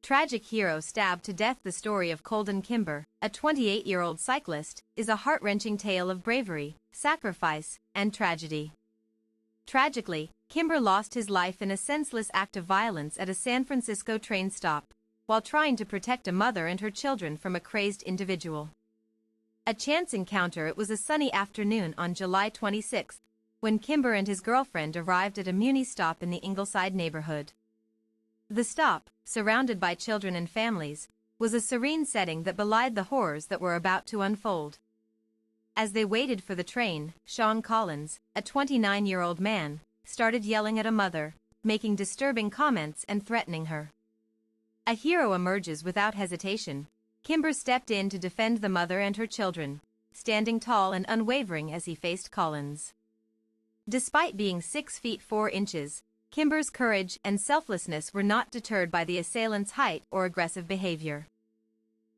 Tragic hero stabbed to death. The story of Colden Kimber, a 28-year-old cyclist, is a heart-wrenching tale of bravery, sacrifice, and tragedy. Tragically, Kimber lost his life in a senseless act of violence at a San Francisco train stop, while trying to protect a mother and her children from a crazed individual. A chance encounter. It was a sunny afternoon on July 26, when Kimber and his girlfriend arrived at a Muni stop in the Ingleside neighborhood. The stop, surrounded by children and families, was a serene setting that belied the horrors that were about to unfold. As they waited for the train, Sean Collins, a 29-year-old man, started yelling at a mother, making disturbing comments and threatening her. A hero emerges without hesitation. Kimber stepped in to defend the mother and her children, standing tall and unwavering as he faced Collins. Despite being 6 feet 4 inches, Kimber's courage and selflessness were not deterred by the assailant's height or aggressive behavior.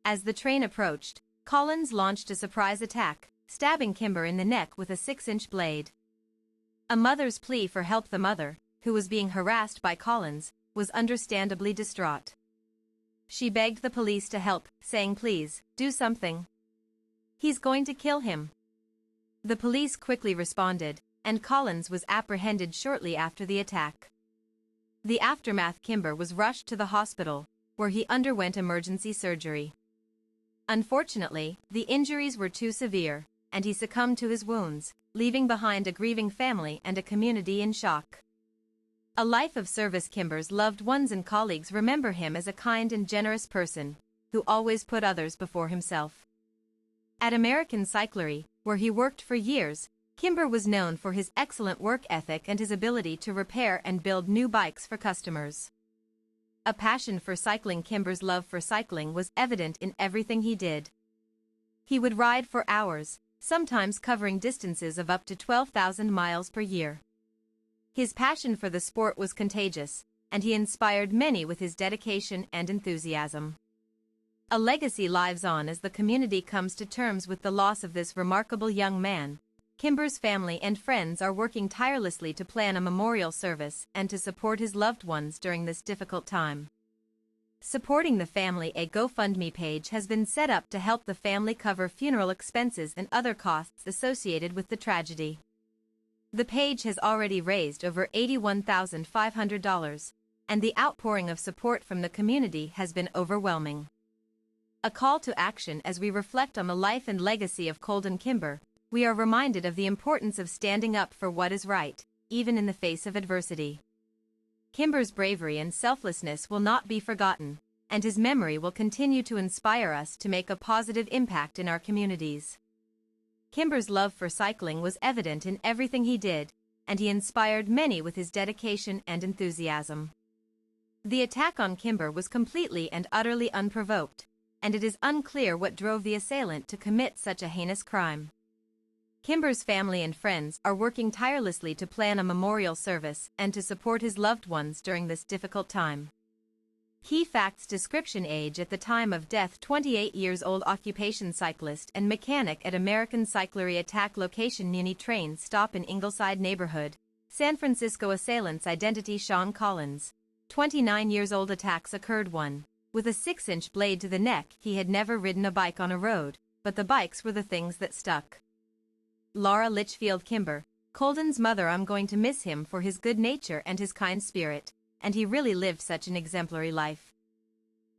As the train approached, Collins launched a surprise attack, stabbing Kimber in the neck with a 6-inch blade. A mother's plea for help. The mother, who was being harassed by Collins, was understandably distraught. She begged the police to help, saying, "Please, do something. He's going to kill him." The police quickly responded, and Collins was apprehended shortly after the attack. The aftermath. Kimber was rushed to the hospital, where he underwent emergency surgery. Unfortunately, the injuries were too severe, and he succumbed to his wounds, leaving behind a grieving family and a community in shock. A life of service. Kimber's loved ones and colleagues remember him as a kind and generous person, who always put others before himself. At American Cyclery, where he worked for years, Kimber was known for his excellent work ethic and his ability to repair and build new bikes for customers. A passion for cycling. Kimber's love for cycling was evident in everything he did. He would ride for hours, sometimes covering distances of up to 12,000 miles per year. His passion for the sport was contagious, and he inspired many with his dedication and enthusiasm. A legacy lives on as the community comes to terms with the loss of this remarkable young man. Kimber's family and friends are working tirelessly to plan a memorial service and to support his loved ones during this difficult time. Supporting the family. A GoFundMe page has been set up to help the family cover funeral expenses and other costs associated with the tragedy. The page has already raised over $81,500, and the outpouring of support from the community has been overwhelming. A call to action. As we reflect on the life and legacy of Colden Kimber, we are reminded of the importance of standing up for what is right, even in the face of adversity. Kimber's bravery and selflessness will not be forgotten, and his memory will continue to inspire us to make a positive impact in our communities. Kimber's love for cycling was evident in everything he did, and he inspired many with his dedication and enthusiasm. The attack on Kimber was completely and utterly unprovoked, and it is unclear what drove the assailant to commit such a heinous crime. Kimber's family and friends are working tirelessly to plan a memorial service and to support his loved ones during this difficult time. Key facts. Description: age at the time of death 28 years old, occupation cyclist and mechanic at American Cyclery, attack location Muni train stop in Ingleside neighborhood, San Francisco, assailant's identity Sean Collins, 29 years old, attacks occurred 1. With a 6-inch blade to the neck. He had never ridden a bike on a road, but the bikes were the things that stuck. Laura Litchfield Kimber, Colden's mother: "I'm going to miss him for his good nature and his kind spirit, and he really lived such an exemplary life."